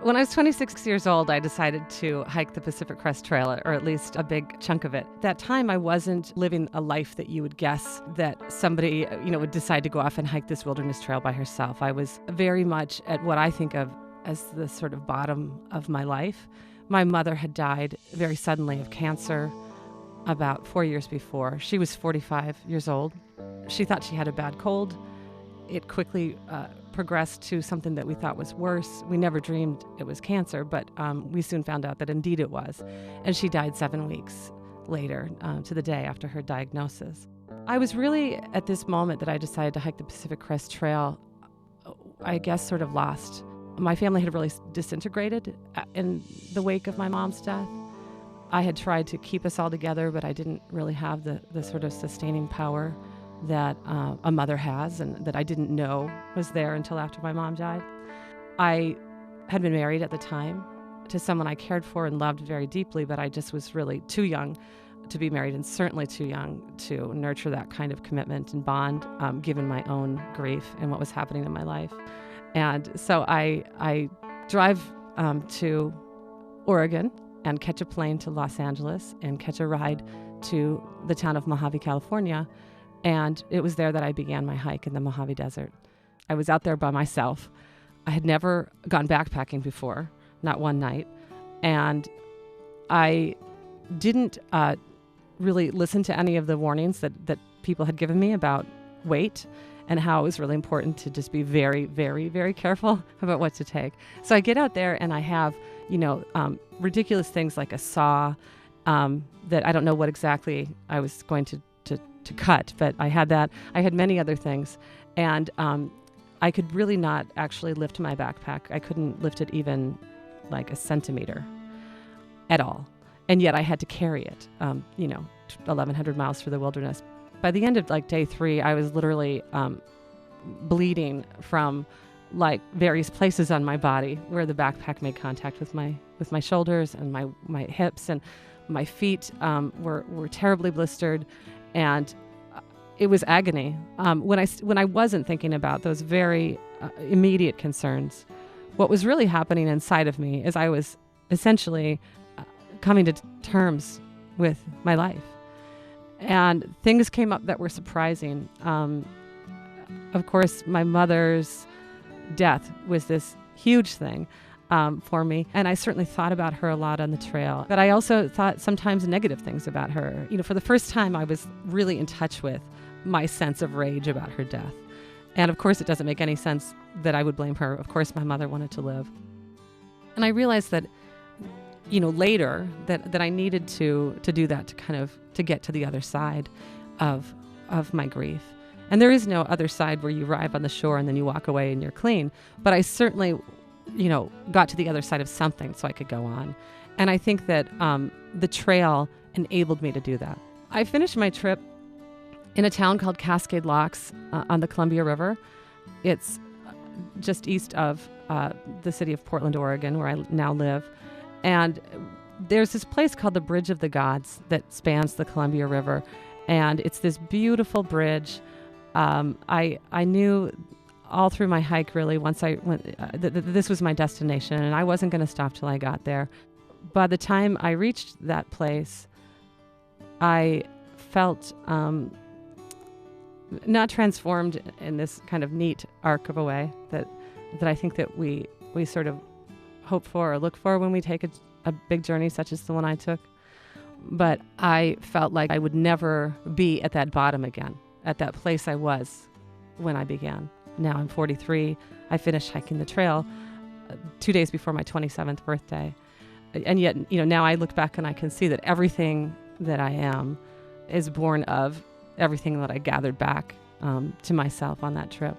When I was 26 years old, I decided to hike the Pacific Crest Trail, or at least a big chunk of it. At that time, I wasn't living a life that you would guess that somebody, would decide to go off and hike this wilderness trail by herself. I was very much at what I think of as the sort of bottom of my life. My mother had died very suddenly of cancer about 4 years before. She was 45 years old. She thought she had a bad cold. It quickly progressed to something that we thought was worse. We never dreamed it was cancer, but we soon found out that indeed it was. And she died 7 weeks later, to the day after her diagnosis. I was really, at this moment that I decided to hike the Pacific Crest Trail, I guess sort of lost. My family had really disintegrated in the wake of my mom's death. I had tried to keep us all together, but I didn't really have the sort of sustaining power that a mother has, and that I didn't know was there until after my mom died. I had been married at the time to someone I cared for and loved very deeply, but I just was really too young to be married, and certainly too young to nurture that kind of commitment and bond, given my own grief and what was happening in my life. And so I drive to Oregon and catch a plane to Los Angeles and catch a ride to the town of Mojave, California. And it was there that I began my hike in the Mojave Desert. I was out there by myself. I had never gone backpacking before, not one night. And I didn't really listen to any of the warnings that people had given me about weight and how it was really important to just be very, very, very careful about what to take. So I get out there and I have, ridiculous things like a saw that I don't know what exactly I was going to cut, but I had that. I had many other things. And I could really not actually lift my backpack. I couldn't lift it even like a centimeter at all. And yet I had to carry it, 1,100 miles through the wilderness. By the end of day 3, I was literally bleeding from various places on my body where the backpack made contact with my shoulders and my hips, and my feet were terribly blistered. And it was agony. When I wasn't thinking about those very immediate concerns, what was really happening inside of me is I was essentially coming to terms with my life. And things came up that were surprising. Of course, my mother's death was this huge thing for me. And I certainly thought about her a lot on the trail. But I also thought sometimes negative things about her. For the first time, I was really in touch with my sense of rage about her death. And of course, it doesn't make any sense that I would blame her. Of course, my mother wanted to live. And I realized that, later that I needed to do that to get to the other side of my grief. And there is no other side where you arrive on the shore and then you walk away and you're clean. But I certainly got to the other side of something so I could go on. And I think that the trail enabled me to do that. I finished my trip in a town called Cascade Locks on the Columbia River. It's just east of the city of Portland, Oregon, where I now live. And there's this place called the Bridge of the Gods that spans the Columbia River. And it's this beautiful bridge. I knew all through my hike, really, once I went, this was my destination, and I wasn't going to stop till I got there. By the time I reached that place, I felt not transformed in this kind of neat arc of a way that I think that we sort of hope for or look for when we take a big journey such as the one I took. But I felt like I would never be at that bottom again, at that place I was when I began. Now I'm 43. I finished hiking the trail 2 days before my 27th birthday. And yet, now I look back and I can see that everything that I am is born of everything that I gathered back to myself on that trip.